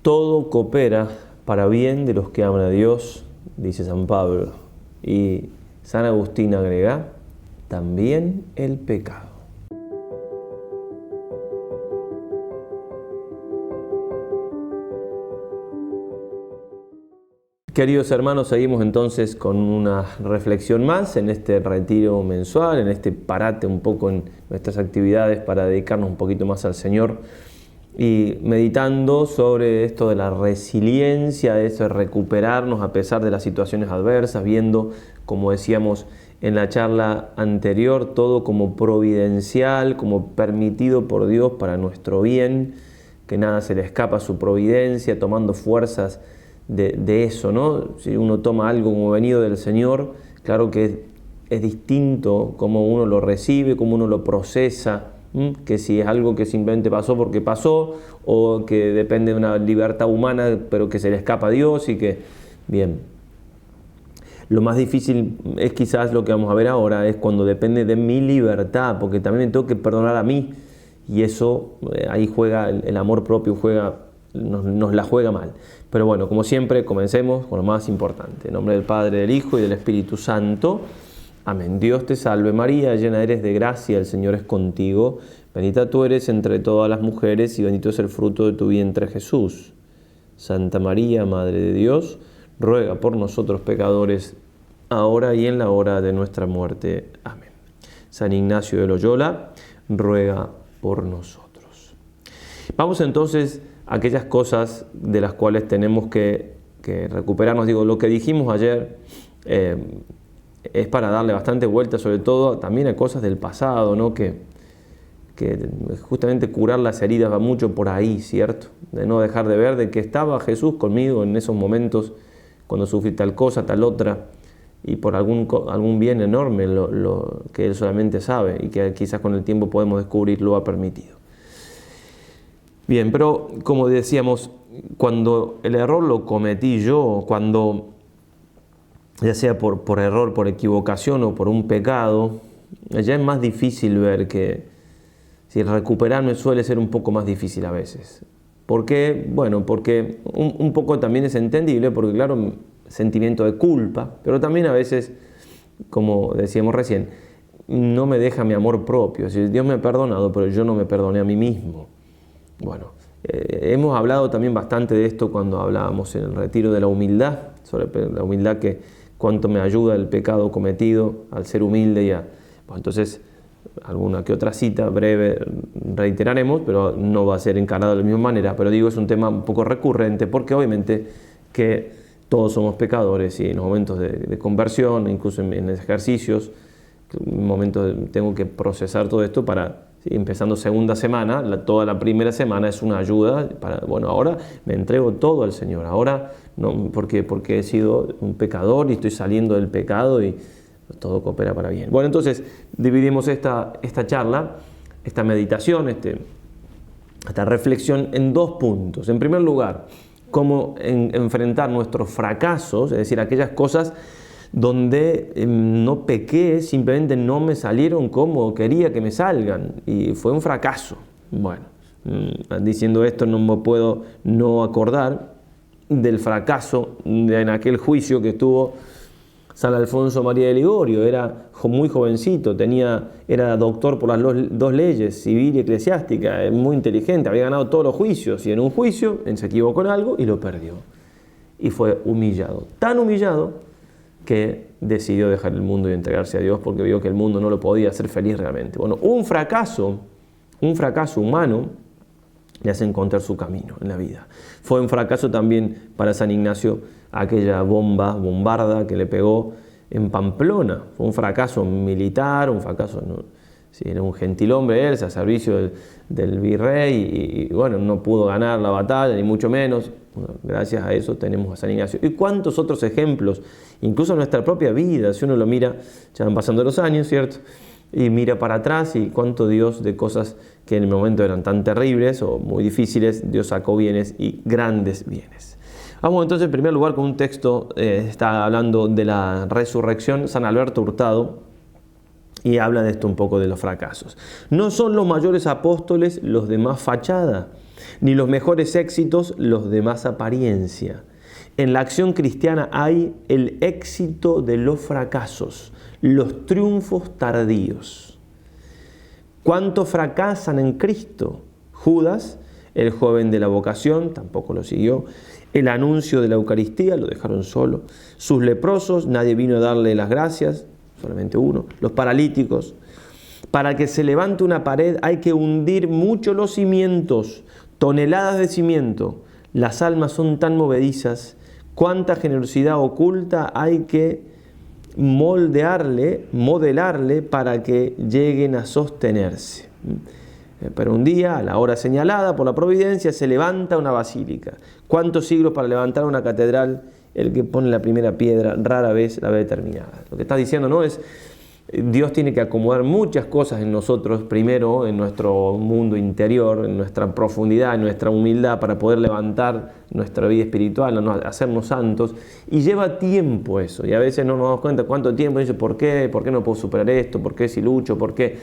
todo coopera para bien de los que aman a Dios, dice San Pablo. Y San Agustín agrega, también el pecado. Queridos hermanos, seguimos entonces con una reflexión más en este retiro mensual, en este parate un poco en nuestras actividades para dedicarnos un poquito más al Señor y meditando sobre esto de la resiliencia, de eso de recuperarnos a pesar de las situaciones adversas, viendo, como decíamos en la charla anterior, todo como providencial, como permitido por Dios para nuestro bien, que nada se le escapa a su providencia, tomando fuerzas de eso, ¿no? Si uno toma algo como venido del Señor, claro que es distinto cómo uno lo recibe, cómo uno lo procesa, que si es algo que simplemente pasó porque pasó, o que depende de una libertad humana, pero que se le escapa a Dios y que, bien. Lo más difícil es quizás lo que vamos a ver ahora, es cuando depende de mi libertad, porque también me tengo que perdonar a mí, y eso, ahí juega el amor propio, nos la juega mal. Pero bueno, como siempre, comencemos con lo más importante. En nombre del Padre, del Hijo y del Espíritu Santo. Amén. Dios te salve María, llena eres de gracia, el Señor es contigo. Bendita tú eres entre todas las mujeres y bendito es el fruto de tu vientre Jesús. Santa María, Madre de Dios, ruega por nosotros pecadores, ahora y en la hora de nuestra muerte. Amén. San Ignacio de Loyola, ruega por nosotros. Vamos entonces a aquellas cosas de las cuales tenemos que recuperarnos. Digo, lo que dijimos ayer es para darle bastante vuelta, sobre todo también a cosas del pasado, ¿no? Que justamente curar las heridas va mucho por ahí, ¿cierto? De no dejar de ver de que estaba Jesús conmigo en esos momentos cuando sufrí tal cosa, tal otra, y por algún bien enorme lo que Él solamente sabe y que quizás con el tiempo podemos descubrir lo ha permitido. Bien, pero como decíamos, cuando el error lo cometí yo, cuando ya sea por error, por equivocación o por un pecado, ya es más difícil ver que si recuperarme suele ser un poco más difícil a veces. ¿Por qué? Bueno, porque un poco también es entendible, porque claro, sentimiento de culpa, pero también a veces, como decíamos recién, no me deja mi amor propio. Si Dios me ha perdonado, pero yo no me perdoné a mí mismo. Bueno, hemos hablado también bastante de esto cuando hablábamos en el retiro de la humildad, sobre la humildad, que cuánto me ayuda el pecado cometido al ser humilde y bueno, entonces alguna que otra cita breve reiteraremos, pero no va a ser encarado de la misma manera, pero digo, es un tema un poco recurrente porque obviamente que todos somos pecadores y en los momentos de conversión, incluso en ejercicios, en momentos tengo que procesar todo esto para, empezando segunda semana, toda la primera semana es una ayuda para, bueno, ahora me entrego todo al Señor, ahora no, porque he sido un pecador y estoy saliendo del pecado y todo coopera para bien. Bueno, entonces dividimos esta charla, esta meditación, esta reflexión en dos puntos. En primer lugar, cómo enfrentar nuestros fracasos, es decir, aquellas cosas donde no pequé, simplemente no me salieron como quería que me salgan y fue un fracaso. Bueno, diciendo esto no me puedo no acordar del fracaso en aquel juicio que estuvo San Alfonso María de Ligorio. Era muy jovencito, era doctor por las dos leyes, civil y eclesiástica, muy inteligente, había ganado todos los juicios y en un juicio se equivocó en algo y lo perdió. Y fue humillado, tan humillado que decidió dejar el mundo y entregarse a Dios porque vio que el mundo no lo podía hacer feliz realmente. Bueno, un fracaso humano le hace encontrar su camino en la vida. Fue un fracaso también para San Ignacio aquella bombarda que le pegó en Pamplona. Fue un fracaso militar, un fracaso, ¿no? Sí, era un gentilhombre él, a servicio del virrey y bueno, no pudo ganar la batalla, ni mucho menos. Bueno, gracias a eso tenemos a San Ignacio. Y cuántos otros ejemplos, incluso en nuestra propia vida, si uno lo mira, ya van pasando los años, ¿cierto? Y mira para atrás y cuánto Dios de cosas que en el momento eran tan terribles o muy difíciles, Dios sacó bienes y grandes bienes. Vamos entonces en primer lugar con un texto, está hablando de la resurrección, San Alberto Hurtado, y habla de esto un poco de los fracasos. No son los mayores apóstoles los de más fachada, ni los mejores éxitos los de más apariencia. En la acción cristiana hay el éxito de los fracasos, los triunfos tardíos. ¿Cuántos fracasan en Cristo? Judas, el joven de la vocación, tampoco lo siguió. El anuncio de la Eucaristía, lo dejaron solo. Sus leprosos, nadie vino a darle las gracias, solamente uno. Los paralíticos. Para que se levante una pared hay que hundir mucho los cimientos, toneladas de cimiento. Las almas son tan movedizas. Cuánta generosidad oculta hay que modelarle para que lleguen a sostenerse. Pero un día, a la hora señalada por la providencia, se levanta una basílica. ¿Cuántos siglos para levantar una catedral? El que pone la primera piedra rara vez la ve terminada. Lo que está diciendo no es Dios tiene que acomodar muchas cosas en nosotros, primero en nuestro mundo interior, en nuestra profundidad, en nuestra humildad, para poder levantar nuestra vida espiritual, hacernos santos, y lleva tiempo eso, y a veces no nos damos cuenta cuánto tiempo, y dice, ¿por qué no puedo superar esto? ¿Por qué si lucho? ¿Por qué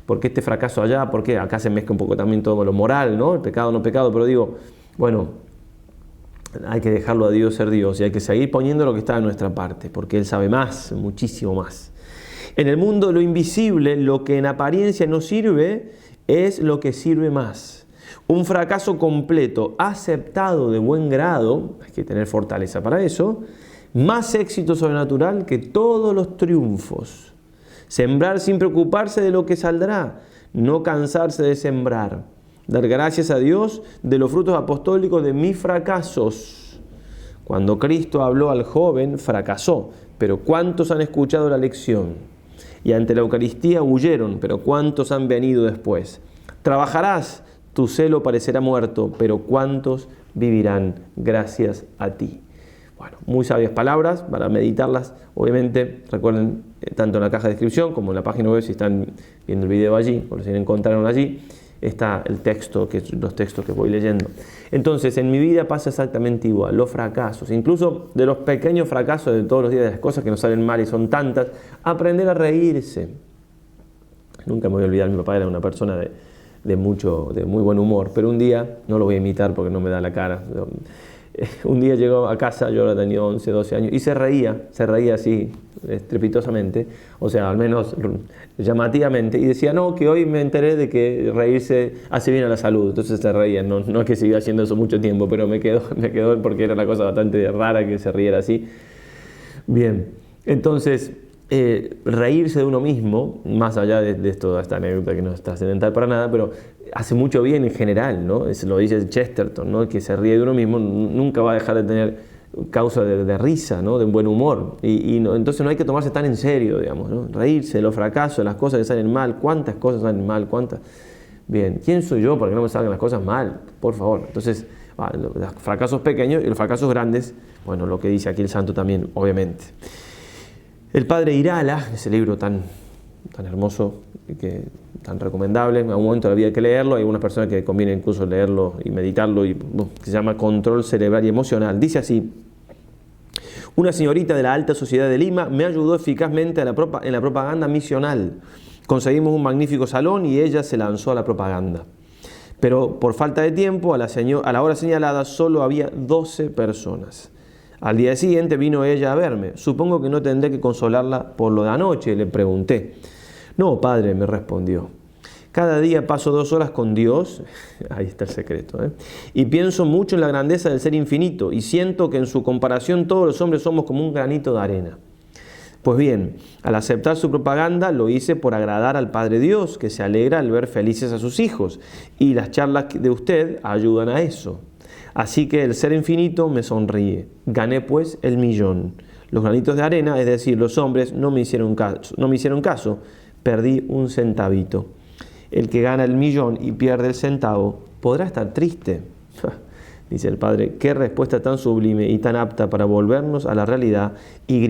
este fracaso allá? ¿Por qué? Acá se mezcla un poco también todo lo moral, ¿no? El pecado, no pecado, pero digo, bueno, hay que dejarlo a Dios ser Dios, y hay que seguir poniendo lo que está de nuestra parte, porque Él sabe más, muchísimo más. En el mundo de lo invisible, lo que en apariencia no sirve es lo que sirve más. Un fracaso completo, aceptado de buen grado, hay que tener fortaleza para eso, más éxito sobrenatural que todos los triunfos. Sembrar sin preocuparse de lo que saldrá, no cansarse de sembrar. Dar gracias a Dios de los frutos apostólicos de mis fracasos. Cuando Cristo habló al joven, fracasó, pero ¿cuántos han escuchado la lección? Y ante la Eucaristía huyeron, pero ¿cuántos han venido después? Trabajarás, tu celo parecerá muerto, pero ¿cuántos vivirán gracias a ti? Bueno, muy sabias palabras para meditarlas. Obviamente, recuerden, tanto en la caja de descripción como en la página web, si están viendo el video allí, o si lo encontraron allí, está el texto, los textos que voy leyendo. Entonces, en mi vida pasa exactamente igual, los fracasos, incluso de los pequeños fracasos de todos los días, de las cosas que nos salen mal y son tantas, aprender a reírse. Nunca me voy a olvidar, mi papá era una persona de muy buen humor, pero un día, no lo voy a imitar porque no me da la cara, un día llegó a casa, yo ahora tenía 11, 12 años, y se reía así, estrepitosamente, o sea, al menos llamativamente, y decía, no, que hoy me enteré de que reírse hace bien a la salud, entonces se reía, no es que siga haciendo eso mucho tiempo, pero me quedó porque era una cosa bastante rara que se riera así. Bien, entonces, reírse de uno mismo, más allá de toda esta anécdota que no es trascendental para nada, pero hace mucho bien en general, ¿no? Lo dice Chesterton, ¿no? El que se ríe de uno mismo nunca va a dejar de tener causa de risa, ¿no? De buen humor. Entonces no hay que tomarse tan en serio, digamos, ¿no? Reírse de los fracasos, de las cosas que salen mal. ¿Cuántas cosas salen mal? ¿Cuántas? Bien, ¿quién soy yo para que no me salgan las cosas mal? Por favor. Entonces, los fracasos pequeños y los fracasos grandes, bueno, lo que dice aquí el santo también, obviamente. El padre Irala, ese libro tan hermoso, tan recomendable, en algún momento de la vida hay que leerlo, hay algunas personas que conviene incluso leerlo y meditarlo, que se llama Control Cerebral y Emocional. Dice así: una señorita de la alta sociedad de Lima me ayudó eficazmente en la propaganda misional. Conseguimos un magnífico salón y ella se lanzó a la propaganda. Pero por falta de tiempo, a la hora señalada solo había 12 personas. Al día siguiente vino ella a verme. Supongo que no tendré que consolarla por lo de anoche, le pregunté. No, padre, me respondió. Cada día paso 2 horas con Dios, ahí está el secreto, y pienso mucho en la grandeza del ser infinito y siento que en su comparación todos los hombres somos como un granito de arena. Pues bien, al aceptar su propaganda lo hice por agradar al Padre Dios, que se alegra al ver felices a sus hijos, y las charlas de usted ayudan a eso. Así que el ser infinito me sonríe. Gané pues el millón. Los granitos de arena, es decir, los hombres, no me hicieron caso. Perdí un centavito. El que gana el millón y pierde el centavo, ¿podrá estar triste? Dice el padre, qué respuesta tan sublime y tan apta para volvernos a la realidad y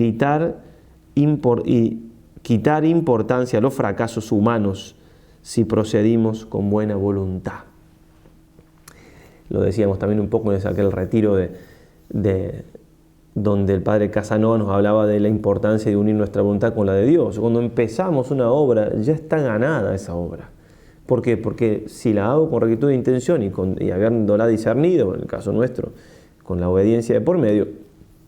quitar importancia a los fracasos humanos si procedimos con buena voluntad. Lo decíamos también un poco en aquel retiro donde el padre Casanova nos hablaba de la importancia de unir nuestra voluntad con la de Dios. Cuando empezamos una obra, ya está ganada esa obra. ¿Por qué? Porque si la hago con rectitud de intención y habiéndola discernido, en el caso nuestro, con la obediencia de por medio,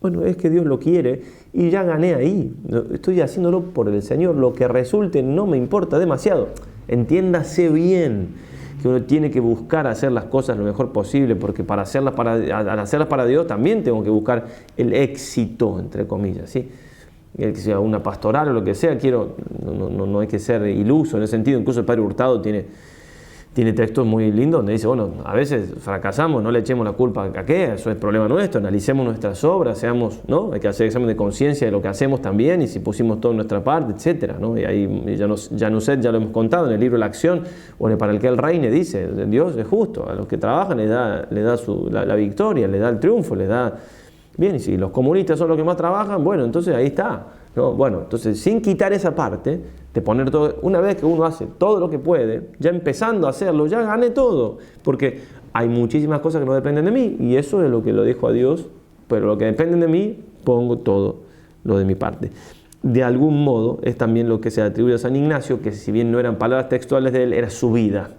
bueno, es que Dios lo quiere y ya gané ahí. Estoy haciéndolo por el Señor. Lo que resulte no me importa demasiado. Entiéndase bien que uno tiene que buscar hacer las cosas lo mejor posible, porque al hacerlas para Dios también tengo que buscar el éxito, entre comillas, ¿sí? Que sea una pastoral o lo que sea, no hay que ser iluso en ese sentido. Incluso el Padre Hurtado tiene textos muy lindos donde dice, bueno, a veces fracasamos, no le echemos la culpa a qué, eso es problema nuestro, analicemos nuestras obras, ¿no? Hay que hacer examen de conciencia de lo que hacemos también, y si pusimos todo en nuestra parte, etcétera, ¿no? Y ahí ya lo hemos contado en el libro La Acción, o para el que Él reine, dice, Dios es justo, a los que trabajan le da la victoria, le da el triunfo, le da... Bien, y si los comunistas son los que más trabajan, bueno, entonces ahí está, ¿no? Bueno, entonces sin quitar esa parte de poner todo, una vez que uno hace todo lo que puede, ya empezando a hacerlo, ya gané todo, porque hay muchísimas cosas que no dependen de mí, y eso es lo que lo dejo a Dios, pero lo que depende de mí, pongo todo lo de mi parte. De algún modo es también lo que se atribuye a San Ignacio, que si bien no eran palabras textuales de él, era su vida,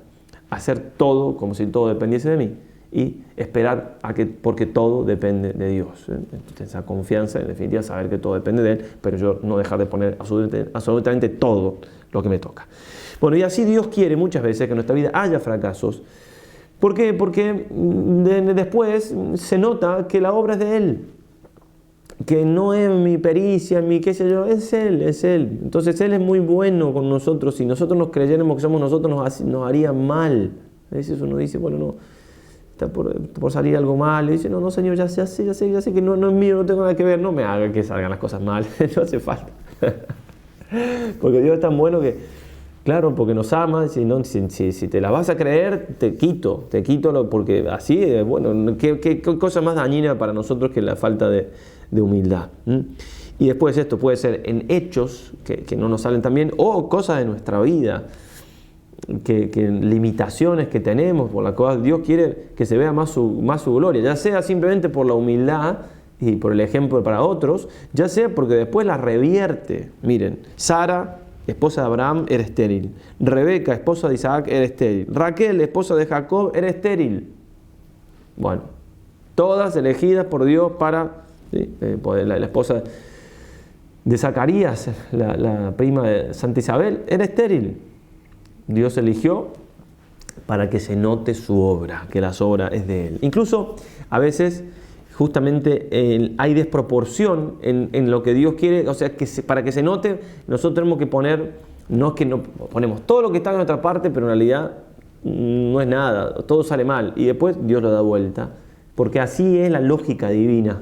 hacer todo como si todo dependiese de mí, y esperar porque todo depende de Dios. Esa confianza, en definitiva, saber que todo depende de Él, pero yo no dejar de poner absolutamente todo lo que me toca. Bueno, y así Dios quiere muchas veces que en nuestra vida haya fracasos. ¿Por qué? Porque después se nota que la obra es de Él, que no es mi pericia, mi qué sé yo, es Él. Entonces Él es muy bueno con nosotros. Si nosotros nos creyéramos que somos nosotros, nos haría mal. A veces uno dice, bueno, no, está por salir algo mal, y dice, no, Señor, ya sé que no es mío, no tengo nada que ver, no me haga que salgan las cosas mal, no hace falta. Porque Dios es tan bueno que, claro, porque nos ama, si te la vas a creer, te quito, porque así, bueno, ¿qué cosa más dañina para nosotros que la falta de humildad? Y después esto puede ser en hechos que no nos salen tan bien, o cosas de nuestra vida, que limitaciones que tenemos, por las cuales Dios quiere que se vea más su gloria, ya sea simplemente por la humildad y por el ejemplo para otros, ya sea porque después la revierte. Miren, Sara, esposa de Abraham, era estéril. Rebeca, esposa de Isaac, era estéril. Raquel, esposa de Jacob, era estéril. Bueno, todas elegidas por Dios para... ¿sí? La esposa de Zacarías, la prima de Santa Isabel, era estéril. Dios eligió para que se note su obra, que la obra es de Él. Incluso a veces justamente hay desproporción en lo que Dios quiere, o sea, para que se note, nosotros tenemos que poner, no es que no ponemos todo lo que está en nuestra parte, pero en realidad no es nada, todo sale mal, y después Dios lo da vuelta, porque así es la lógica divina,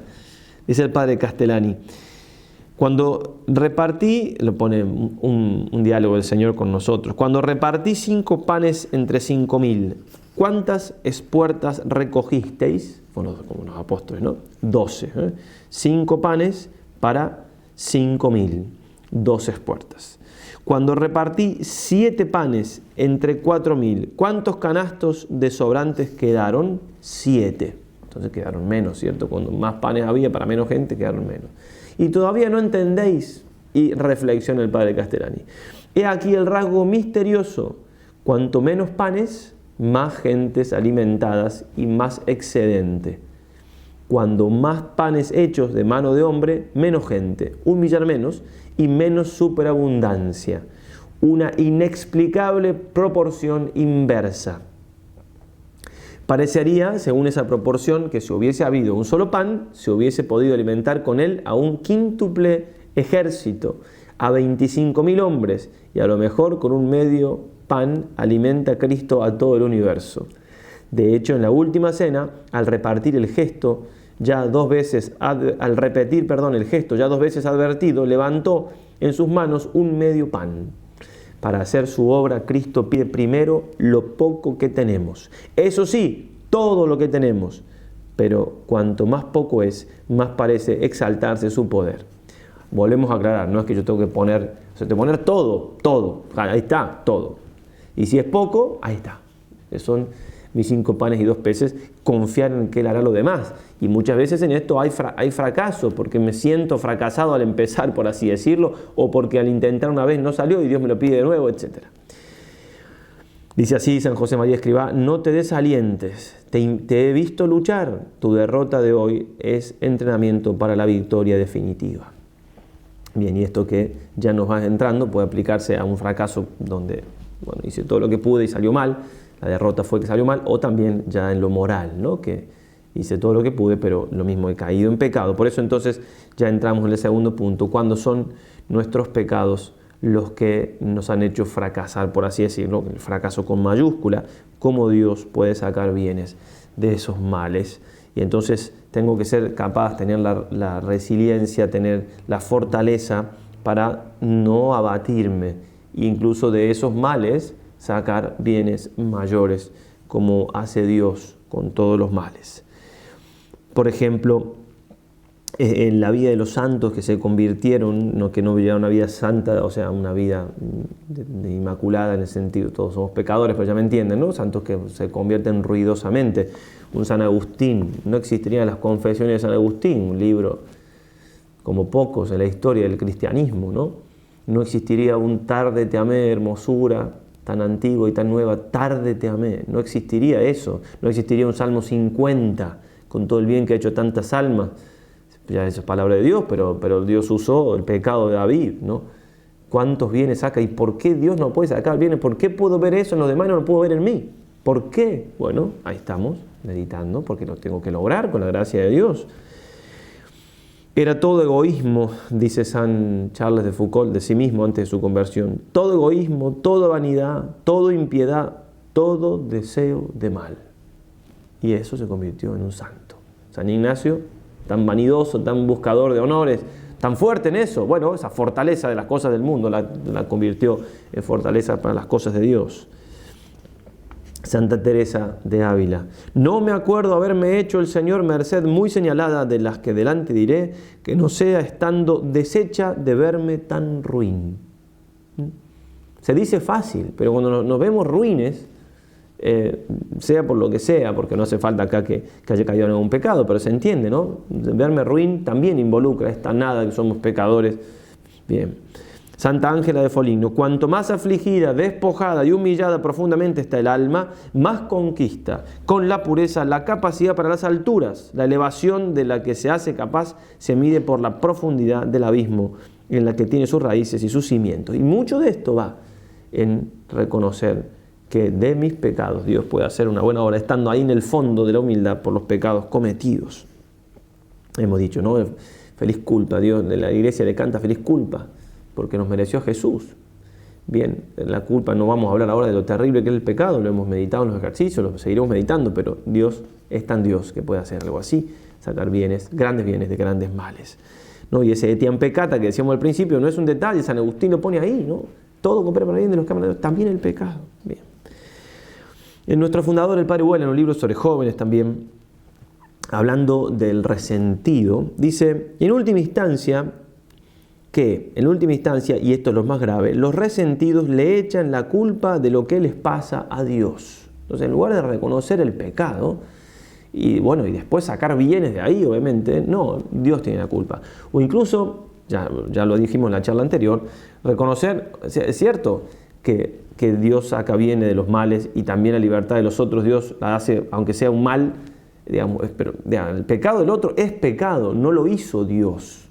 dice el padre Castellani. Cuando repartí, lo pone un diálogo del Señor con nosotros, cuando repartí 5 panes entre 5.000, ¿cuántas espuertas recogisteis? Bueno, como los apóstoles, ¿no? 12. 5 panes para 5.000, 12 espuertas. Cuando repartí 7 panes entre 4.000, ¿cuántos canastos de sobrantes quedaron? 7. Entonces quedaron menos, ¿cierto? Cuando más panes había para menos gente, quedaron menos. Y todavía no entendéis, y reflexiona el padre Castellani. He aquí el rasgo misterioso: cuanto menos panes, más gentes alimentadas y más excedente. Cuando más panes hechos de mano de hombre, menos gente, 1 millar menos y menos superabundancia. Una inexplicable proporción inversa. Parecería, según esa proporción, que si hubiese habido un solo pan, se hubiese podido alimentar con él a un quíntuple ejército, a 25.000 hombres, y a lo mejor con un medio pan alimenta Cristo a todo el universo. De hecho, en la última cena, al repetir el gesto ya dos veces advertido, levantó en sus manos un medio pan. Para hacer su obra, Cristo pide primero lo poco que tenemos. Eso sí, todo lo que tenemos. Pero cuanto más poco es, más parece exaltarse su poder. Volvemos a aclarar, no es que yo tengo que poner todo. Ahí está, todo. Y si es poco, ahí está. Son mis 5 panes y 2 peces, confiar en que Él hará lo demás. Y muchas veces en esto hay fracaso, porque me siento fracasado al empezar, por así decirlo, o porque al intentar una vez no salió y Dios me lo pide de nuevo, etc. Dice así San José María Escrivá: no te desalientes, te he visto luchar, tu derrota de hoy es entrenamiento para la victoria definitiva. Bien, y esto que ya nos va entrando puede aplicarse a un fracaso donde, bueno, hice todo lo que pude y salió mal, la derrota fue que salió mal, o también ya en lo moral, ¿no? Que hice todo lo que pude, pero lo mismo, he caído en pecado. Por eso entonces ya entramos en el segundo punto, cuando son nuestros pecados los que nos han hecho fracasar, por así decirlo, el fracaso con mayúscula, cómo Dios puede sacar bienes de esos males. Y entonces tengo que ser capaz, tener la resiliencia, tener la fortaleza para no abatirme, incluso de esos males sacar bienes mayores, como hace Dios con todos los males. Por ejemplo, en la vida de los santos que se convirtieron, que no vivieron una vida santa, o sea, una vida de inmaculada en el sentido, todos somos pecadores, pero ya me entienden, ¿no? Santos que se convierten ruidosamente. Un San Agustín, no existirían las Confesiones de San Agustín, un libro como pocos en la historia del cristianismo, ¿no? No existiría un Tarde te amé, hermosura, tan antiguo y tan nueva, tarde te amé. No existiría eso, no existiría un Salmo 50 con todo el bien que ha hecho tantas almas. Ya eso es palabra de Dios, pero Dios usó el pecado de David, ¿no? ¿Cuántos bienes saca? ¿Y por qué Dios no puede sacar bienes? ¿Por qué puedo ver eso en los demás y no lo puedo ver en mí? ¿Por qué? Bueno, ahí estamos, meditando, porque lo tengo que lograr con la gracia de Dios. Era todo egoísmo, dice San Charles de Foucault, de sí mismo antes de su conversión. Todo egoísmo, toda vanidad, toda impiedad, todo deseo de mal. Y eso se convirtió en un santo. San Ignacio, tan vanidoso, tan buscador de honores, tan fuerte en eso. Bueno, esa fortaleza de las cosas del mundo la convirtió en fortaleza para las cosas de Dios. Santa Teresa de Ávila: no me acuerdo haberme hecho el Señor merced muy señalada, de las que delante diré, que no sea estando deshecha de verme tan ruin. Se dice fácil, pero cuando nos vemos ruines, sea por lo que sea, porque no hace falta acá que haya caído en algún pecado, pero se entiende, ¿no? Verme ruin también involucra esta nada que somos pecadores. Bien. Santa Ángela de Foligno: cuanto más afligida, despojada y humillada profundamente está el alma, más conquista con la pureza la capacidad para las alturas. La elevación de la que se hace capaz se mide por la profundidad del abismo en la que tiene sus raíces y sus cimientos. Y mucho de esto va en reconocer que de mis pecados Dios puede hacer una buena obra, estando ahí en el fondo de la humildad por los pecados cometidos. Hemos dicho, ¿no? Feliz culpa, Dios, de la iglesia le canta feliz culpa, porque nos mereció a Jesús. Bien, la culpa, no vamos a hablar ahora de lo terrible que es el pecado, lo hemos meditado en los ejercicios, lo seguiremos meditando, pero Dios es tan Dios que puede hacer algo así, sacar bienes, grandes bienes de grandes males, ¿no? Y ese etiam peccata que decíamos al principio no es un detalle, San Agustín lo pone ahí, ¿no? Todo coopera para el bien de los que aman a Dios, también el pecado. Bien. En nuestro fundador, el Padre Huela, en un libro sobre jóvenes también, hablando del resentido, dice: en última instancia, y esto es lo más grave, los resentidos le echan la culpa de lo que les pasa a Dios. Entonces, en lugar de reconocer el pecado y bueno, y después sacar bienes de ahí, obviamente, no, Dios tiene la culpa. O incluso, ya lo dijimos en la charla anterior, reconocer, es cierto que Dios saca bienes de los males y también la libertad de los otros, Dios la hace, aunque sea un mal, digamos, pero el pecado del otro es pecado, no lo hizo Dios.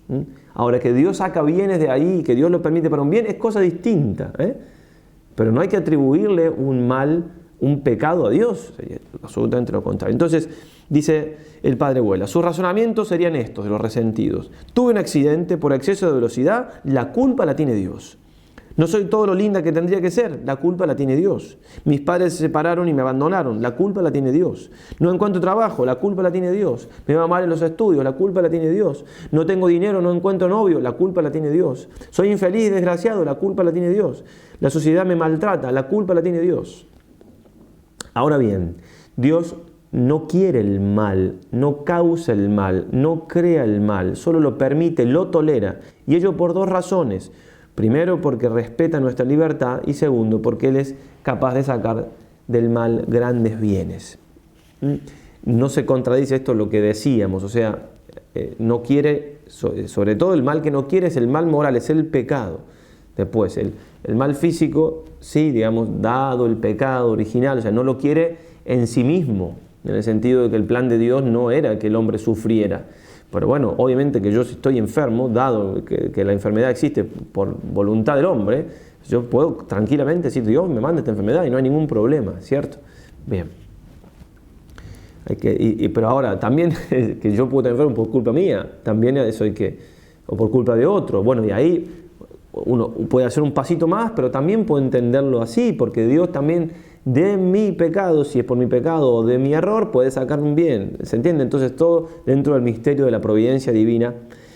Ahora, que Dios saca bienes de ahí, que Dios lo permite para un bien, es cosa distinta, pero no hay que atribuirle un mal, un pecado a Dios, absolutamente lo contrario. Entonces, dice el Padre Huela, sus razonamientos serían estos de los resentidos: tuve un accidente por exceso de velocidad, la culpa la tiene Dios. No soy todo lo linda que tendría que ser, la culpa la tiene Dios. Mis padres se separaron y me abandonaron, la culpa la tiene Dios. No encuentro trabajo, la culpa la tiene Dios. Me va mal en los estudios, la culpa la tiene Dios. No tengo dinero, no encuentro novio, la culpa la tiene Dios. Soy infeliz y desgraciado, la culpa la tiene Dios. La sociedad me maltrata, la culpa la tiene Dios. Ahora bien, Dios no quiere el mal, no causa el mal, no crea el mal, solo lo permite, lo tolera. Y ello por dos razones. Primero, porque respeta nuestra libertad, y segundo, porque Él es capaz de sacar del mal grandes bienes. No se contradice esto lo que decíamos, o sea, no quiere, sobre todo el mal que no quiere es el mal moral, es el pecado. Después, el mal físico, sí, digamos, dado el pecado original, o sea, no lo quiere en sí mismo, en el sentido de que el plan de Dios no era que el hombre sufriera. Pero bueno, obviamente que yo si estoy enfermo, dado que la enfermedad existe por voluntad del hombre, yo puedo tranquilamente decir, Dios me manda esta enfermedad y no hay ningún problema, ¿cierto? Bien. Pero ahora, también que yo puedo estar enfermo por culpa mía, también eso o por culpa de otro. Bueno, y ahí uno puede hacer un pasito más, pero también puede entenderlo así, porque Dios también de mi pecado, si es por mi pecado o de mi error, puede sacar un bien. ¿Se entiende? Entonces todo dentro del misterio de la providencia divina.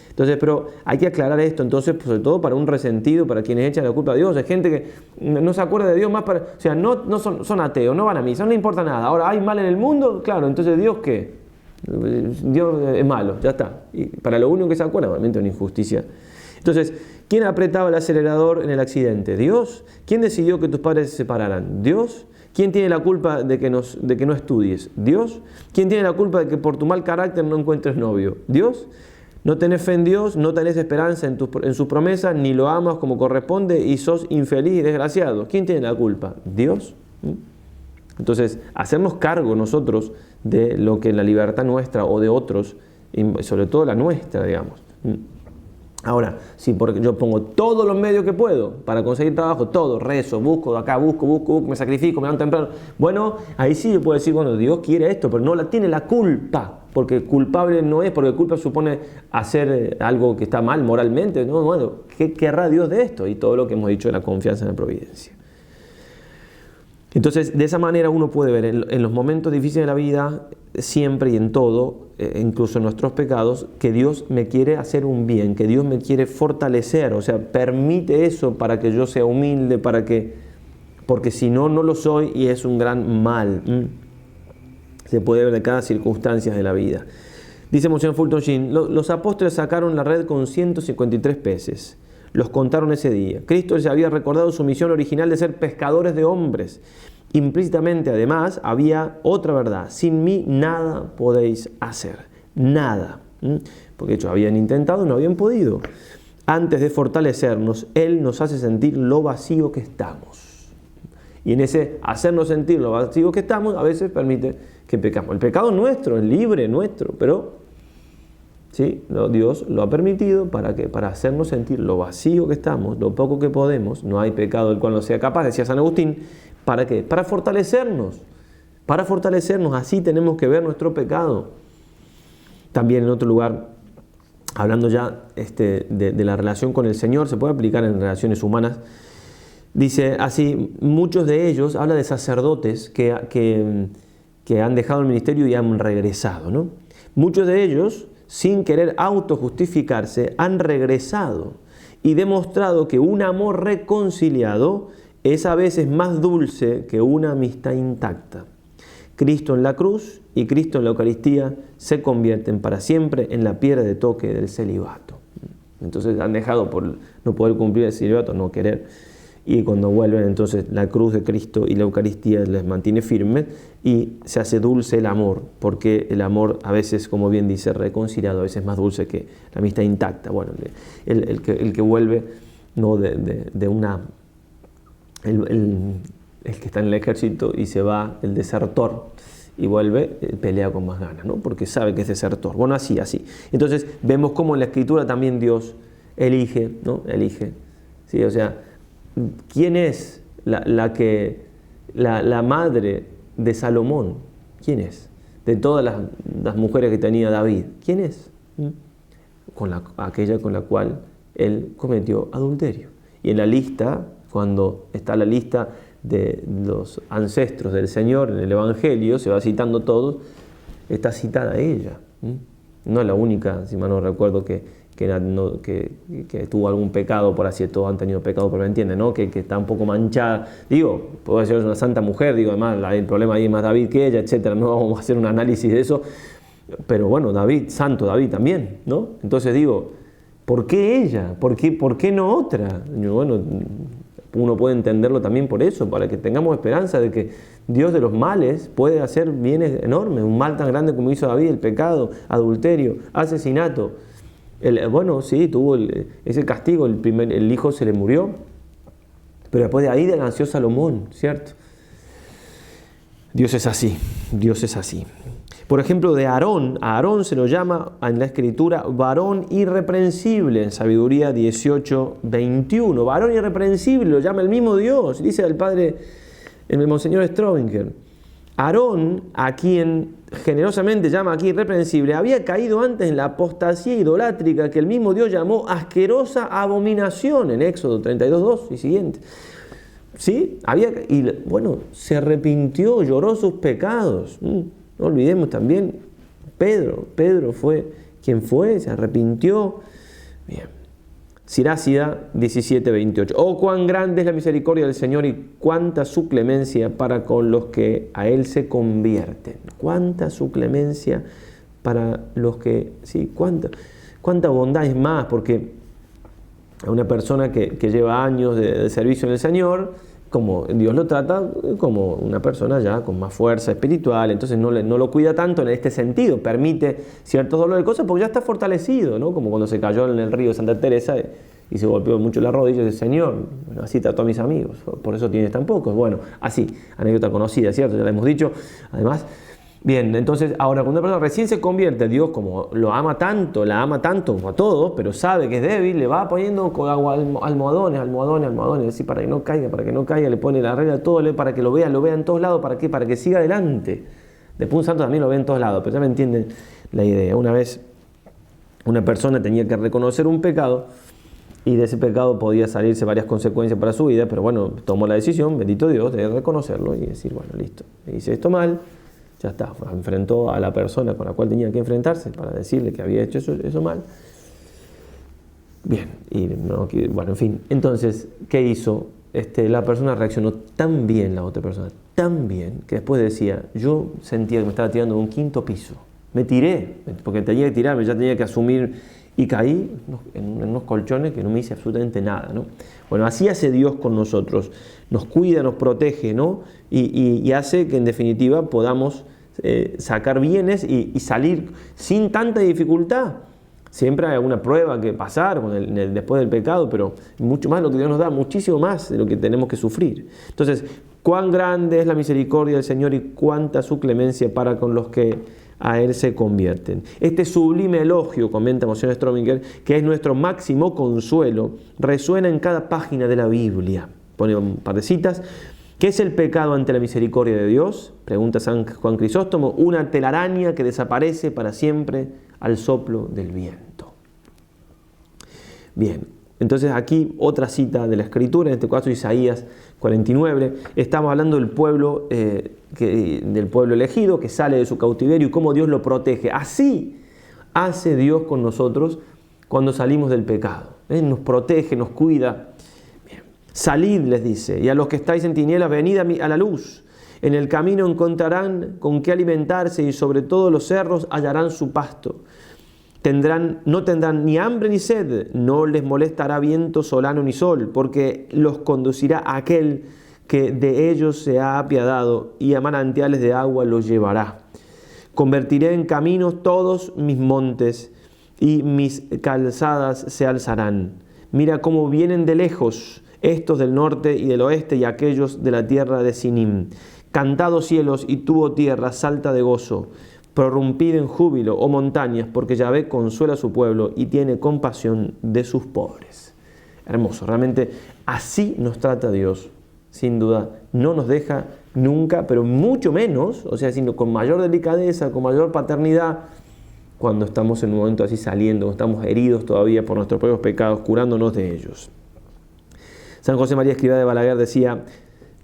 Entonces, pero hay que aclarar esto, entonces, sobre todo para un resentido, para quienes echan la culpa a Dios. Hay gente que no se acuerda de Dios más o sea, no son ateos, no van a misa, no les importa nada. Ahora, ¿hay mal en el mundo? Claro, entonces ¿Dios qué? Dios es malo, ya está. Y para lo único que se acuerda, obviamente, una injusticia. Entonces, ¿quién apretaba el acelerador en el accidente? ¿Dios? ¿Quién decidió que tus padres se separaran? ¿Dios? ¿Quién tiene la culpa de que no estudies? ¿Dios? ¿Quién tiene la culpa de que por tu mal carácter no encuentres novio? ¿Dios? No tenés fe en Dios, no tenés esperanza en sus promesas, ni lo amas como corresponde y sos infeliz y desgraciado. ¿Quién tiene la culpa? ¿Dios? Entonces, hacernos cargo nosotros de lo que en la libertad nuestra o de otros, y sobre todo la nuestra, digamos. Ahora, si porque yo pongo todos los medios que puedo para conseguir trabajo, todo, rezo, busco acá, busco, me sacrifico, me levanto temprano, bueno, ahí sí yo puedo decir, bueno, Dios quiere esto, pero no tiene la culpa, porque culpable no es, porque culpa supone hacer algo que está mal moralmente, no, bueno, ¿qué querrá Dios de esto? Y todo lo que hemos dicho de la confianza en la providencia. Entonces, de esa manera uno puede ver en los momentos difíciles de la vida, siempre y en todo, incluso en nuestros pecados, que Dios me quiere hacer un bien, que Dios me quiere fortalecer, o sea, permite eso para que yo sea humilde, porque si no, no lo soy y es un gran mal. Se puede ver de cada circunstancia de la vida. Dice Monsignor Fulton Sheen, los apóstoles sacaron la red con 153 peces. Los contaron ese día. Cristo les había recordado su misión original de ser pescadores de hombres. Implícitamente, además, había otra verdad. Sin mí nada podéis hacer. Nada. Porque de hecho habían intentado y no habían podido. Antes de fortalecernos, Él nos hace sentir lo vacío que estamos. Y en ese hacernos sentir lo vacío que estamos, a veces permite que pecamos. El pecado es nuestro, es libre, nuestro, pero ¿sí? Dios lo ha permitido para hacernos sentir lo vacío que estamos, lo poco que podemos. No hay pecado del cual no sea capaz, decía San Agustín. ¿Para qué? Para fortalecernos. Para fortalecernos, así tenemos que ver nuestro pecado. También en otro lugar, hablando ya de la relación con el Señor, se puede aplicar en relaciones humanas. Dice así, muchos de ellos, habla de sacerdotes que han dejado el ministerio y han regresado, ¿no? Muchos de ellos, sin querer autojustificarse, han regresado y demostrado que un amor reconciliado es a veces más dulce que una amistad intacta. Cristo en la cruz y Cristo en la Eucaristía se convierten para siempre en la piedra de toque del celibato. Entonces han dejado por no poder cumplir el celibato, no querer. Y cuando vuelven, entonces la cruz de Cristo y la Eucaristía les mantiene firmes y se hace dulce el amor, porque el amor a veces, como bien dice, reconciliado, a veces es más dulce que la amistad intacta. Bueno, el que vuelve no de una... El que está en el ejército y se va, el desertor, y vuelve, pelea con más ganas, ¿no? Porque sabe que es desertor. Bueno, así. Entonces vemos cómo en la Escritura también Dios elige, ¿no? Elige, ¿sí? O sea, ¿quién es la madre de Salomón? ¿Quién es? De todas las mujeres que tenía David, ¿quién es? Aquella con la cual él cometió adulterio. Y en la lista, cuando está la lista de los ancestros del Señor en el Evangelio, se va citando todos, está citada ella. No es la única, si mal no recuerdo, que tuvo algún pecado, por así todos han tenido pecado, pero me entienden, ¿no? Que está un poco manchada. Digo, puede ser una santa mujer, digo, además el problema ahí es más David que ella, etcétera. No vamos a hacer un análisis de eso, pero bueno, santo David también, ¿no? Entonces digo, ¿por qué ella? ¿Por qué no otra? Bueno, uno puede entenderlo también por eso, para que tengamos esperanza de que Dios de los males puede hacer bienes enormes, un mal tan grande como hizo David, el pecado, adulterio, asesinato. Bueno, sí, tuvo ese castigo, el hijo se le murió, pero después de ahí nació Salomón, ¿cierto? Dios es así, Dios es así. Por ejemplo, a Aarón se lo llama en la Escritura varón irreprensible, en Sabiduría 18:21. Varón irreprensible, lo llama el mismo Dios, dice el padre, el monseñor Strobinger. Aarón, a quien generosamente llama aquí irreprensible, había caído antes en la apostasía idolátrica que el mismo Dios llamó asquerosa abominación en Éxodo 32:2 y siguiente. ¿Sí? Se arrepintió, lloró sus pecados. No olvidemos también, Pedro fue quien fue, se arrepintió. Bien. Sirácida 17:28. Oh, cuán grande es la misericordia del Señor y cuánta su clemencia para con los que a Él se convierten. Cuánta su clemencia para los que, sí, cuánta bondad es más, porque a una persona que lleva años de servicio en el Señor, como Dios lo trata como una persona ya con más fuerza espiritual, entonces no lo cuida tanto en este sentido, permite ciertos dolores de cosas porque ya está fortalecido, ¿no? Como cuando se cayó en el río de Santa Teresa y se golpeó mucho la rodilla y dice, Señor, bueno, así trató a mis amigos, por eso tienes tan pocos. Bueno, así, anécdota conocida, ¿cierto? Ya la hemos dicho. Además, bien, entonces ahora cuando una persona recién se convierte, Dios como la ama tanto como a todos, pero sabe que es débil, le va poniendo con agua almohadones, así para que no caiga, le pone la regla todo para que lo vea en todos lados. ¿Para qué? Para que siga adelante. Después un santo también lo ve en todos lados, pero ya me entienden la idea. Una vez una persona tenía que reconocer un pecado y de ese pecado podía salirse varias consecuencias para su vida, pero bueno, tomó la decisión, bendito Dios, de reconocerlo y decir, bueno, listo, hice esto mal. Ya está, enfrentó a la persona con la cual tenía que enfrentarse para decirle que había hecho eso mal. Bien, bueno, en fin. Entonces, ¿qué hizo? La persona reaccionó tan bien, la otra persona, tan bien, que después decía, yo sentía que me estaba tirando de un 5.º piso. Me tiré, porque tenía que tirarme, ya tenía que asumir, y caí en unos colchones que no me hice absolutamente nada, ¿no? Bueno, así hace Dios con nosotros. Nos cuida, nos protege, ¿no? Y hace que en definitiva podamos sacar bienes y salir sin tanta dificultad. Siempre hay alguna prueba que pasar después del pecado, pero mucho más lo que Dios nos da, muchísimo más de lo que tenemos que sufrir. Entonces, cuán grande es la misericordia del Señor y cuánta su clemencia para con los que a Él se convierten. Este sublime elogio, comenta Monsignor Strobinger, que es nuestro máximo consuelo, resuena en cada página de la Biblia. Pone un par de citas. ¿Qué es el pecado ante la misericordia de Dios? Pregunta San Juan Crisóstomo. Una telaraña que desaparece para siempre al soplo del viento. Bien, entonces aquí otra cita de la Escritura, en este caso Isaías 49. Estamos hablando del pueblo elegido que sale de su cautiverio y cómo Dios lo protege. Así hace Dios con nosotros cuando salimos del pecado. Nos protege, nos cuida. Bien. Salid, les dice, y a los que estáis en tinieblas, venid a la luz. En el camino encontrarán con qué alimentarse y sobre todo los cerros hallarán su pasto. No tendrán ni hambre ni sed, no les molestará viento solano ni sol, porque los conducirá a aquel que de ellos se ha apiadado y a manantiales de agua los llevará. Convertiré en caminos todos mis montes y mis calzadas se alzarán. Mira cómo vienen de lejos estos del norte y del oeste y aquellos de la tierra de Sinim. Cantad, cielos, y tú, tierra, salta de gozo. Prorrumpid en júbilo, oh montañas, porque Yahvé consuela a su pueblo y tiene compasión de sus pobres. Hermoso, realmente así nos trata Dios, sin duda. No nos deja nunca, pero mucho menos, o sea, sino con mayor delicadeza, con mayor paternidad, cuando estamos en un momento así saliendo, estamos heridos todavía por nuestros propios pecados, curándonos de ellos. San José María Escrivá de Balaguer decía: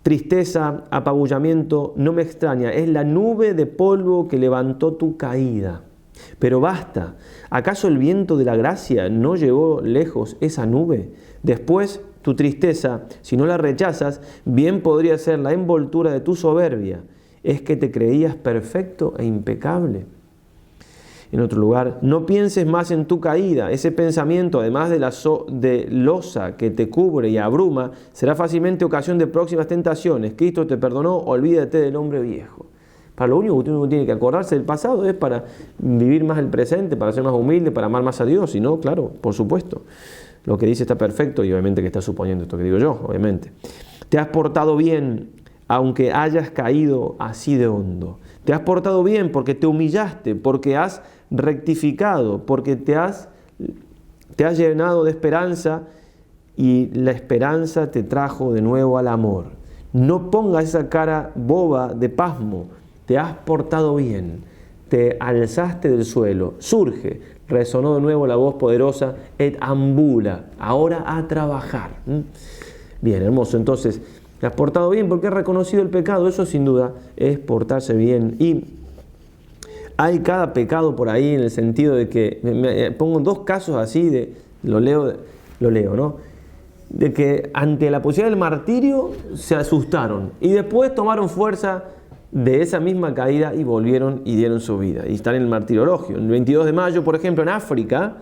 tristeza, apabullamiento, no me extraña, es la nube de polvo que levantó tu caída. Pero basta, ¿acaso el viento de la gracia no llevó lejos esa nube? Después, tu tristeza, si no la rechazas, bien podría ser la envoltura de tu soberbia. Es que te creías perfecto e impecable. En otro lugar, no pienses más en tu caída. Ese pensamiento, además de losa que te cubre y abruma, será fácilmente ocasión de próximas tentaciones. Cristo te perdonó, olvídate del hombre viejo. Para lo único que uno tiene que acordarse del pasado es para vivir más el presente, para ser más humilde, para amar más a Dios. Y no, claro, por supuesto. Lo que dice está perfecto y obviamente que está suponiendo esto que digo yo, obviamente. Te has portado bien, aunque hayas caído así de hondo. Te has portado bien porque te humillaste, porque has rectificado, porque te has llenado de esperanza y la esperanza te trajo de nuevo al amor. No pongas esa cara boba de pasmo. Te has portado bien, te alzaste del suelo, surge, resonó de nuevo la voz poderosa, et ambula, ahora a trabajar. Bien, hermoso. Entonces, te has portado bien porque has reconocido el pecado. Eso sin duda es portarse bien. Y hay cada pecado por ahí en el sentido de que, pongo dos casos así, lo leo, ¿no? De que ante la posibilidad del martirio se asustaron y después tomaron fuerza de esa misma caída y volvieron y dieron su vida. Y están en el martirologio. El 22 de mayo, por ejemplo, en África,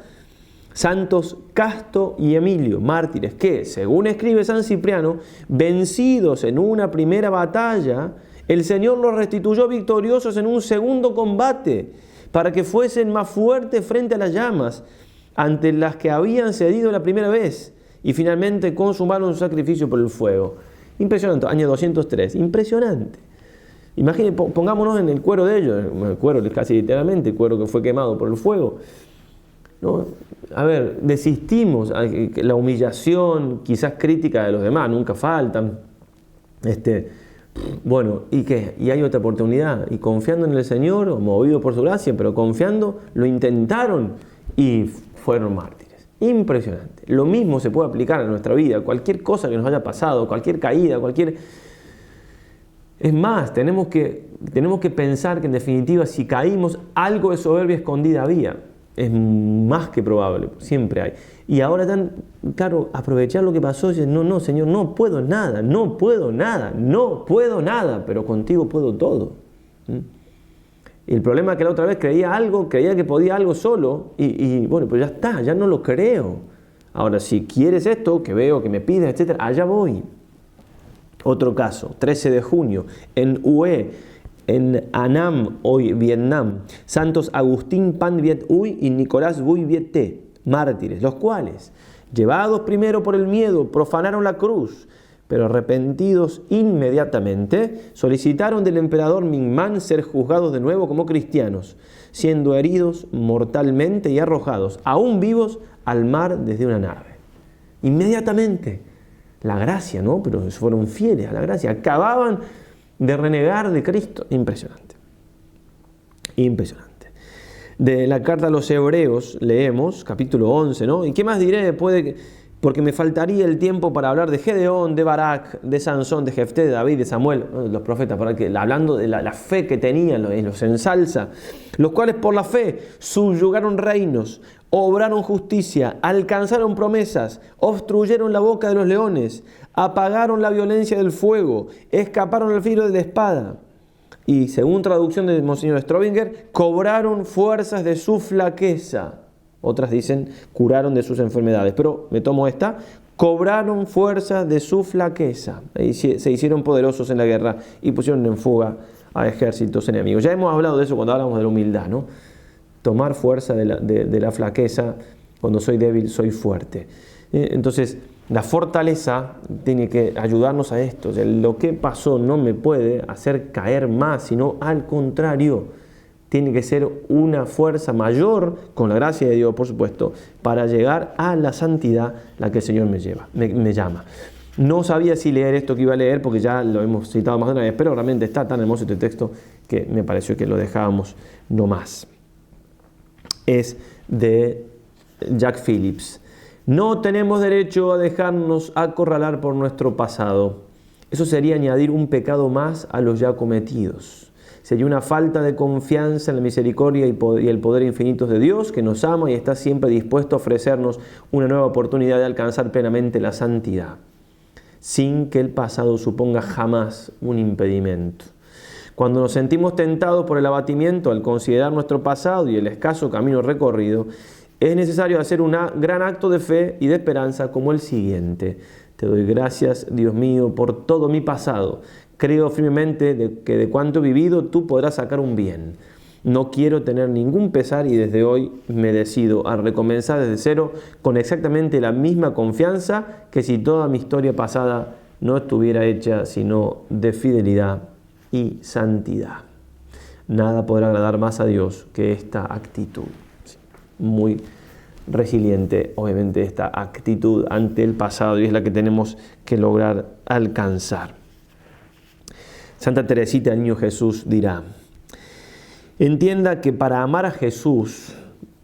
santos Casto y Emilio, mártires, que, según escribe San Cipriano, vencidos en una primera batalla, el Señor los restituyó victoriosos en un segundo combate, para que fuesen más fuertes frente a las llamas, ante las que habían cedido la primera vez, y finalmente consumaron su sacrificio por el fuego. Impresionante, año 203, impresionante. Imaginen, pongámonos en el cuero de ellos, el cuero casi literalmente, el cuero que fue quemado por el fuego. ¿No? A ver, desistimos, la humillación, quizás crítica de los demás, nunca faltan. Bueno, ¿y qué? Y hay otra oportunidad, y confiando en el Señor, o movido por su gracia, pero confiando, lo intentaron y fueron mártires. Impresionante. Lo mismo se puede aplicar a nuestra vida, cualquier cosa que nos haya pasado, cualquier caída, Es más, tenemos que pensar que en definitiva si caímos, algo de soberbia escondida había. Es más que probable, siempre hay. Y ahora claro, aprovechar lo que pasó y decir, no, Señor, no puedo nada, pero contigo puedo todo. Y el problema es que la otra vez creía que podía algo solo, y bueno, pues ya está, ya no lo creo. Ahora, si quieres esto, que veo, que me pides, etc., allá voy. Otro caso, 13 de junio, en Hue, en Annam, hoy Vietnam, santos Agustín Pan Viet Huy y Nicolás Bui Viet Te, mártires, los cuales, llevados primero por el miedo, profanaron la cruz, pero arrepentidos inmediatamente, solicitaron del emperador Mingman ser juzgados de nuevo como cristianos, siendo heridos mortalmente y arrojados, aún vivos, al mar desde una nave. Inmediatamente. La gracia, ¿no? Pero fueron fieles a la gracia. Acababan de renegar de Cristo. Impresionante. Impresionante. De la carta a los Hebreos leemos, capítulo 11, ¿no? ¿Y qué más diré después porque me faltaría el tiempo para hablar de Gedeón, de Barak, de Sansón, de Jefté, de David, de Samuel, los profetas, hablando de la fe que tenían, los ensalza, los cuales por la fe subyugaron reinos, obraron justicia, alcanzaron promesas, obstruyeron la boca de los leones, apagaron la violencia del fuego, escaparon al filo de la espada. Y según traducción de Monseñor Strobinger, cobraron fuerzas de su flaqueza. Otras dicen, curaron de sus enfermedades. Pero me tomo esta, cobraron fuerzas de su flaqueza. Se hicieron poderosos en la guerra y pusieron en fuga a ejércitos enemigos. Ya hemos hablado de eso cuando hablamos de la humildad, ¿no? Tomar fuerza de la flaqueza. Cuando soy débil, soy fuerte. Entonces, la fortaleza tiene que ayudarnos a esto. O sea, lo que pasó no me puede hacer caer más, sino al contrario. Tiene que ser una fuerza mayor, con la gracia de Dios, por supuesto, para llegar a la santidad, la que el Señor me llama. No sabía si leer esto que iba a leer, porque ya lo hemos citado más de una vez, pero realmente está tan hermoso este texto que me pareció que lo dejábamos no más. Es de Jack Phillips. No tenemos derecho a dejarnos acorralar por nuestro pasado. Eso sería añadir un pecado más a los ya cometidos. Sería una falta de confianza en la misericordia y el poder infinitos de Dios, que nos ama y está siempre dispuesto a ofrecernos una nueva oportunidad de alcanzar plenamente la santidad, sin que el pasado suponga jamás un impedimento. Cuando nos sentimos tentados por el abatimiento al considerar nuestro pasado y el escaso camino recorrido, es necesario hacer un gran acto de fe y de esperanza como el siguiente. Te doy gracias, Dios mío, por todo mi pasado, Creo firmemente que de cuanto he vivido tú podrás sacar un bien. No quiero tener ningún pesar y desde hoy me decido a recomenzar desde cero con exactamente la misma confianza que si toda mi historia pasada no estuviera hecha sino de fidelidad y santidad. Nada podrá agradar más a Dios que esta actitud. Muy resiliente, obviamente, esta actitud ante el pasado, y es la que tenemos que lograr alcanzar. Santa Teresita del Niño Jesús dirá: entienda que para amar a Jesús,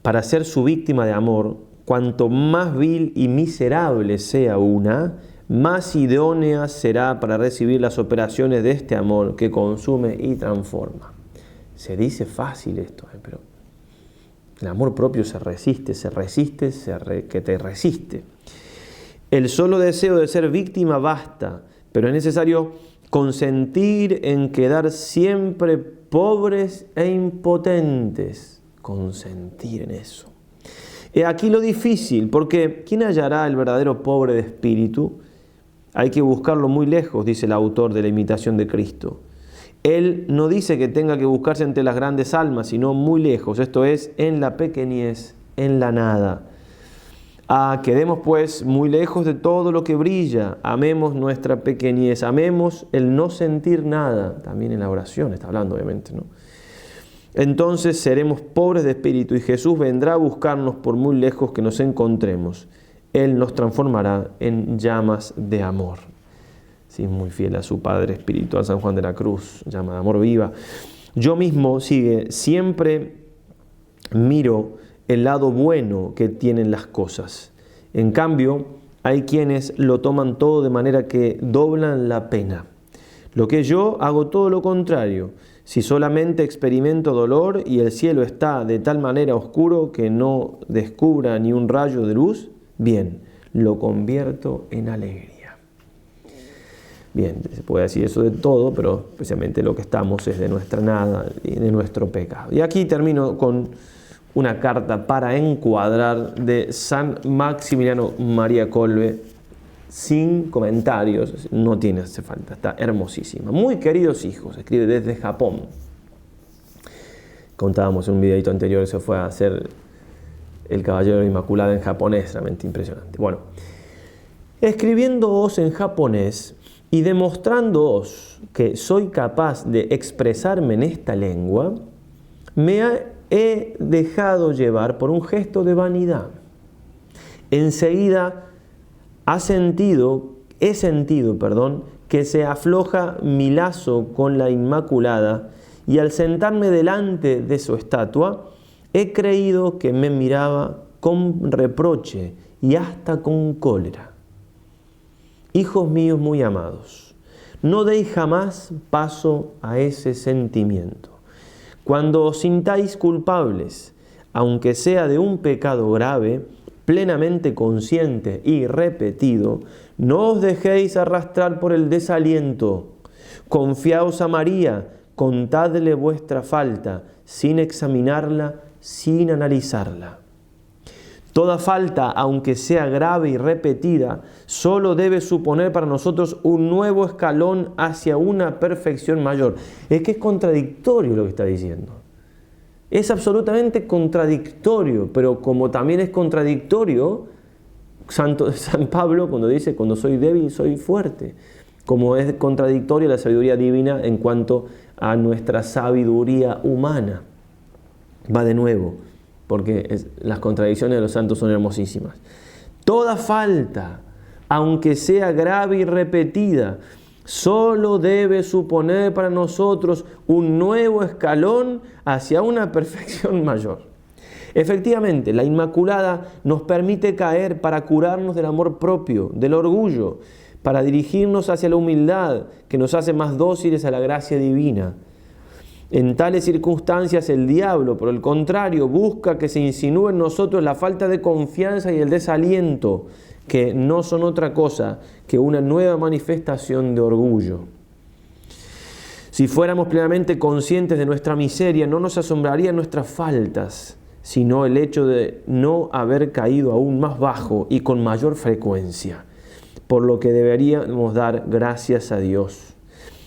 para ser su víctima de amor, cuanto más vil y miserable sea una, más idónea será para recibir las operaciones de este amor que consume y transforma. Se dice fácil esto, pero el amor propio se resiste, que te resiste. El solo deseo de ser víctima basta, pero es necesario consentir en quedar siempre pobres e impotentes. Consentir en eso. He aquí lo difícil, porque ¿quién hallará el verdadero pobre de espíritu? Hay que buscarlo muy lejos, dice el autor de la Imitación de Cristo. Él no dice que tenga que buscarse entre las grandes almas, sino muy lejos, esto es, en la pequeñez, en la nada. Quedemos pues muy lejos de todo lo que brilla, amemos nuestra pequeñez, amemos el no sentir nada, también en la oración está hablando obviamente, ¿no? Entonces seremos pobres de espíritu y Jesús vendrá a buscarnos por muy lejos que nos encontremos. Él nos transformará en llamas de amor. Sí, muy fiel a su Padre espiritual, San Juan de la Cruz, llama de amor viva. Yo mismo, siempre miro el lado bueno que tienen las cosas. En cambio, hay quienes lo toman todo de manera que doblan la pena. Lo que yo hago todo lo contrario. Si solamente experimento dolor y el cielo está de tal manera oscuro que no descubra ni un rayo de luz, bien, lo convierto en alegría. Bien, se puede decir eso de todo, pero especialmente lo que estamos es de nuestra nada y de nuestro pecado. Y aquí termino con una carta para encuadrar de San Maximiliano María Kolbe, sin comentarios, no tiene hace falta, está hermosísima. Muy queridos hijos, escribe desde Japón. Contábamos en un videito anterior, se fue a hacer el Caballero de la Inmaculada en japonés, realmente impresionante. Bueno, escribiéndoos en japonés y demostrándoos que soy capaz de expresarme en esta lengua, me he dejado llevar por un gesto de vanidad. Enseguida he sentido, que se afloja mi lazo con la Inmaculada y al sentarme delante de su estatua, he creído que me miraba con reproche y hasta con cólera. Hijos míos muy amados, no deis jamás paso a ese sentimiento. Cuando os sintáis culpables, aunque sea de un pecado grave, plenamente consciente y repetido, no os dejéis arrastrar por el desaliento. Confiaos a María, contadle vuestra falta, sin examinarla, sin analizarla. Toda falta, aunque sea grave y repetida, solo debe suponer para nosotros un nuevo escalón hacia una perfección mayor. Es que es contradictorio lo que está diciendo. Es absolutamente contradictorio, pero como también es contradictorio San Pablo cuando dice, cuando soy débil soy fuerte. Como es contradictoria la sabiduría divina en cuanto a nuestra sabiduría humana. Va de nuevo, porque las contradicciones de los santos son hermosísimas. Toda falta, aunque sea grave y repetida, solo debe suponer para nosotros un nuevo escalón hacia una perfección mayor. Efectivamente, la Inmaculada nos permite caer para curarnos del amor propio, del orgullo, para dirigirnos hacia la humildad que nos hace más dóciles a la gracia divina. En tales circunstancias el diablo, por el contrario, busca que se insinúe en nosotros la falta de confianza y el desaliento, que no son otra cosa que una nueva manifestación de orgullo. Si fuéramos plenamente conscientes de nuestra miseria, no nos asombrarían nuestras faltas, sino el hecho de no haber caído aún más bajo y con mayor frecuencia, por lo que deberíamos dar gracias a Dios.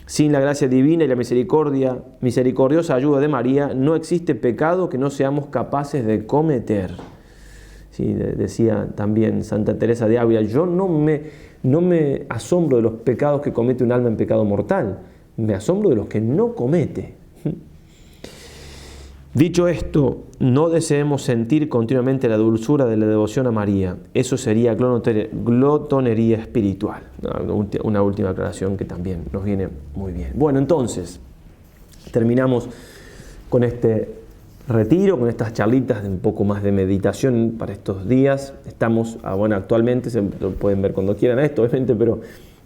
Sin la gracia divina y la misericordiosa ayuda de María, no existe pecado que no seamos capaces de cometer. Sí, decía también Santa Teresa de Ávila, yo no me asombro de los pecados que comete un alma en pecado mortal, me asombro de los que no comete. Dicho esto, no deseemos sentir continuamente la dulzura de la devoción a María. Eso sería glotonería espiritual. Una última aclaración que también nos viene muy bien. Bueno, entonces, terminamos con este retiro, con estas charlitas de un poco más de meditación para estos días. Estamos, actualmente, se lo pueden ver cuando quieran esto, obviamente, pero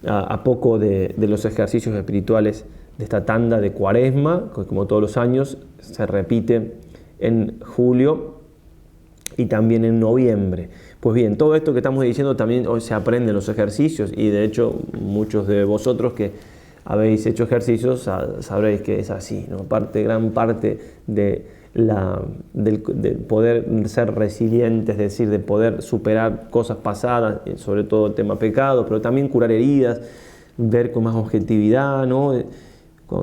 a poco de los ejercicios espirituales de esta tanda de Cuaresma, que como todos los años se repite en julio y también en noviembre. Pues bien, todo esto que estamos diciendo también hoy se aprende en los ejercicios, y de hecho muchos de vosotros que habéis hecho ejercicios sabréis que es así, ¿no? Gran parte de poder ser resilientes, es decir, de poder superar cosas pasadas, sobre todo el tema pecado, pero también curar heridas, ver con más objetividad, ¿no?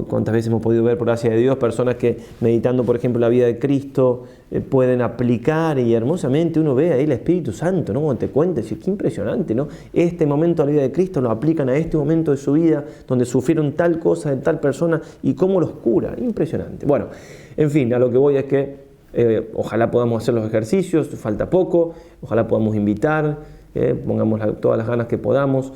Cuántas veces hemos podido ver, por gracia de Dios, personas que meditando, por ejemplo, la vida de Cristo, pueden aplicar, y hermosamente uno ve ahí el Espíritu Santo, ¿no? Cuando te cuentas, qué impresionante, ¿no? Este momento de la vida de Cristo lo aplican a este momento de su vida, donde sufrieron tal cosa de tal persona, y cómo los cura, impresionante. Bueno, en fin, a lo que voy es que ojalá podamos hacer los ejercicios, falta poco, ojalá podamos invitar, pongamos todas las ganas que podamos.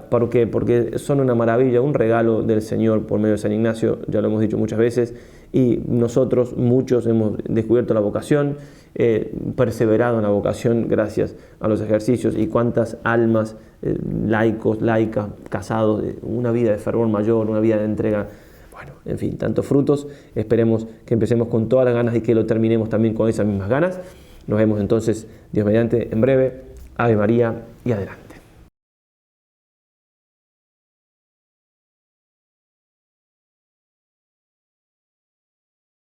¿Por qué? Porque son una maravilla, un regalo del Señor por medio de San Ignacio, ya lo hemos dicho muchas veces, y nosotros muchos hemos descubierto la vocación, perseverado en la vocación gracias a los ejercicios, y cuántas almas, laicos, laicas, casados, una vida de fervor mayor, una vida de entrega. Bueno, en fin, tantos frutos. Esperemos que empecemos con todas las ganas y que lo terminemos también con esas mismas ganas. Nos vemos entonces, Dios mediante, en breve. Ave María y adelante.